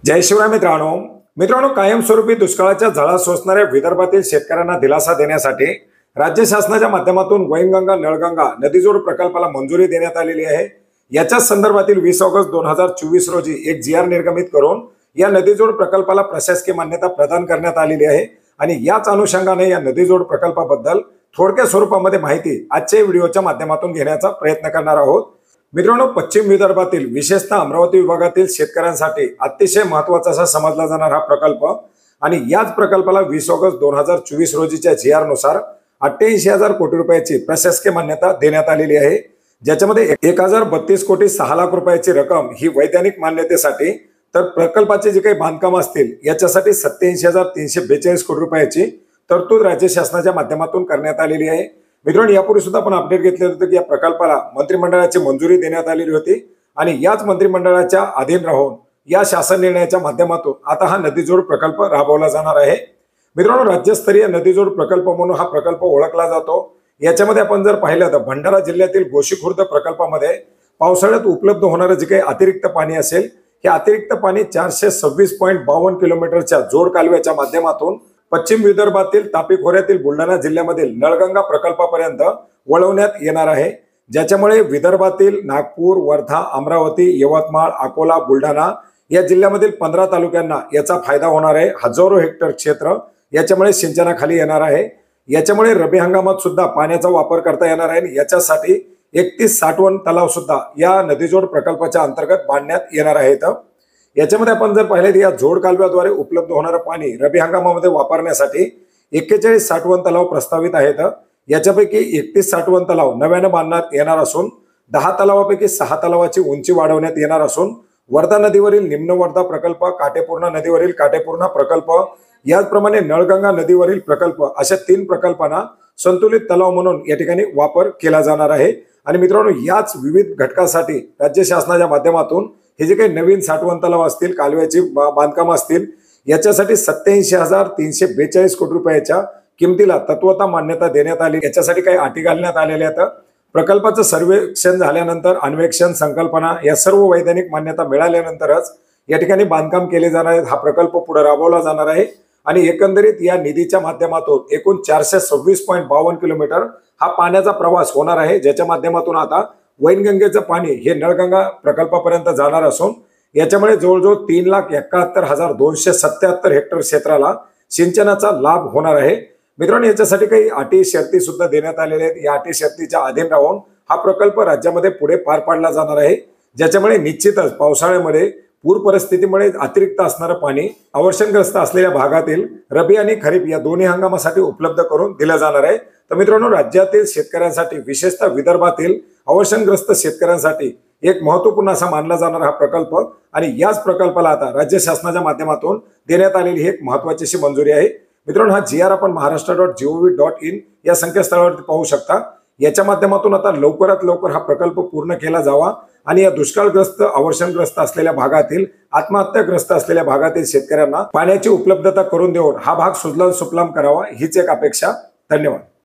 जय शिवराय मित्रांनो कायमस्वरूपी दुष्काळाच्या झळा सोसणाऱ्या विदर्भातील शेतकऱ्यांना दिलासा देण्यासाठी राज्य शासनाच्या माध्यमातून वैनगंगा नळगंगा नदीजोड प्रकल्पाला मंजुरी देण्यात आलेली आहे। याच्या संदर्भातील 20 ऑगस्ट 2024 रोजी एक जीआर निर्गमित करून या नदीजोड प्रकल्पाला प्रशासकीय मान्यता प्रदान करण्यात आलेली आहे आणि याच अनुषंगाने या नदीजोड प्रकल्पाबद्दल थोडक्या स्वरूपामध्ये माहिती आजच्या व्हिडिओच्या माध्यमातून घेण्याचा प्रयत्न करणार आहोत। मित्रांनो, पश्चिम विदर्भातील विशेषतः अमरावती विभागातील शेतकऱ्यांसाठी अतिशय महत्त्वाचा असा समजला जाणार हा प्रकल्प आणि याच प्रकल्पाला 20 ऑगस्ट 2024 रोजीच्या जीआर नुसार 88,000 कोटी रुपयाची प्रशासकीय मान्यता देण्यात आलेली आहे, ज्याच्यामध्ये 1032 कोटी 6 लाख रुपयाची रक्कम ही वैधानिक मान्यतेसाठी, तर प्रकल्पाचे जे काही बांधकाम असतील याच्यासाठी 87,342 कोटी रुपयाची तरतूद राज्य शासनाच्या माध्यमातून करण्यात आलेली आहे। मित्रांनो, यापूर्वी सुद्धा आपण अपडेट घेतले होते की या प्रकल्पाला मंत्रिमंडळाची मंजुरी देण्यात आलेली होती आणि याच मंत्रिमंडळाच्या अधीन राहून या शासन निर्णयाच्या माध्यमातून आता हा नदीजोड प्रकल्प राबवला जाणार आहे। मित्रांनो, राज्यस्तरीय नदीजोड प्रकल्प म्हणून हा प्रकल्प ओळखला जातो। याच्यामध्ये आपण जर पाहिलं तर भंडारा जिल्ह्यातील गोशीखुर्द प्रकल्पामध्ये पावसाळ्यात उपलब्ध होणारे जे काही अतिरिक्त पाणी असेल, हे अतिरिक्त पाणी 426.52 किलोमीटरच्या जोड कालव्याच्या माध्यमातून पश्चिम विदर्भातील तापी खोऱ्यातील बुलढाणा जिल्ह्यामधील नळगंगा प्रकल्पापर्यंत वळवण्यात येणार आहे, ज्याच्यामुळे विदर्भातील नागपूर, वर्धा, अमरावती, यवतमाळ, अकोला, बुलढाणा या जिल्ह्यामधील 15 तालुक्यांना याचा फायदा होणार आहे। हजारो हेक्टर क्षेत्र याच्यामुळे सिंचनाखाली येणार आहे। याच्यामुळे रब्बी हंगामात सुद्धा पाण्याचा वापर करता येणार आहे। याच्यासाठी 31 साठवण तलाव सुद्धा या नदीजोड प्रकल्पाच्या अंतर्गत बांधण्यात येणार आहेत। याच्यामध्ये आपण जर पाहिले तर या जोड कालव्याद्वारे उपलब्ध होणारे पाणी रब्बी हंगामामध्ये वापरण्यासाठी 41 साठवण तलाव प्रस्तावित आहेत। याच्यापैकी 31 साठवण तलाव नव्याने बांधण्यात येणार असून 10 तलावापैकी 6 तलावाची उंची वाढवण्यात येणार असून वर्धा नदीवरील निम्न वर्धा प्रकल्प, काटेपूर्णा नदीवरील काटेपूर्णा प्रकल्प, याचप्रमाणे नळगंगा नदीवरील प्रकल्प अशा 3 प्रकल्पांना संतुलित तलाव म्हणून या ठिकाणी वापर केला जाणार आहे। आणि मित्रांनो, याच विविध घटकासाठी राज्य शासनाच्या माध्यमातून हे जे काही नवीन साठवण तलाव असतील, कालव्याची बांधकाम असतील, याच्यासाठी 87,342 कोटी रुपयाच्या किमतीला तत्वता मान्यता देण्यात आली। याच्यासाठी काही अटी घालण्यात आलेल्या आहेत। प्रकल्पाचं सर्वेक्षण झाल्यानंतर अन्वेषण, संकल्पना या सर्व वैधानिक मान्यता मिळाल्यानंतरच या ठिकाणी बांधकाम केले जाणार आहे। हा प्रकल्प पुढे राबवला जाणार आहे आणि एकंदरीत या निधीच्या माध्यमातून एकूण 426.52 किलोमीटर हा पाण्याचा प्रवास होणार आहे, ज्याच्या माध्यमातून आता वैनगंगेचं पाणी हे नळगंगा प्रकल्पापर्यंत जाणार असून याच्यामुळे जवळजवळ 3,71,277 हेक्टर क्षेत्राला सिंचनाचा लाभ होणार आहे। मित्रांनो, याच्यासाठी काही अटी शर्ती सुद्धा देण्यात आलेल्या आहेत। या अटी शर्तीच्या अधीन राहून हा प्रकल्प राज्यामध्ये पुढे पार पाडला जाणार आहे, ज्याच्यामुळे निश्चितच पावसाळ्यामध्ये पूर परिस्थितीमुळे अतिरिक्त असणारं पाणी अवर्षणग्रस्त असलेल्या भागातील रबी आणि खरीप या दोन्ही हंगामासाठी उपलब्ध करून दिलं जाणार आहे। तर मित्रांनो, राज्यातील शेतकऱ्यांसाठी, विशेषतः विदर्भातील अवर्षणग्रस्त शेतकऱ्यांसाठी एक महत्त्वपूर्ण असा मानला जाणारा हा प्रकल्प आणि याच प्रकल्पाला आता राज्य शासनाच्या माध्यमातून देण्यात आलेली ही एक महत्त्वाची अशी मंजुरी आहे। मित्रांनो, हा जीआर आपण महाराष्ट्र.gov.in या संकेतस्थळावरती पाहू शकता। याच्या माध्यमातून आता लवकरात लवकर हा प्रकल्प पूर्ण केला जावा आणि या दुष्काळग्रस्त, अवर्षणग्रस्त असलेल्या भागातील, आत्महत्याग्रस्त असलेल्या भागातील शेतकऱ्यांना पाण्याची उपलब्धता करून देऊन हा भाग सुजलाम सुफलाम करावा, हीच एक अपेक्षा। धन्यवाद।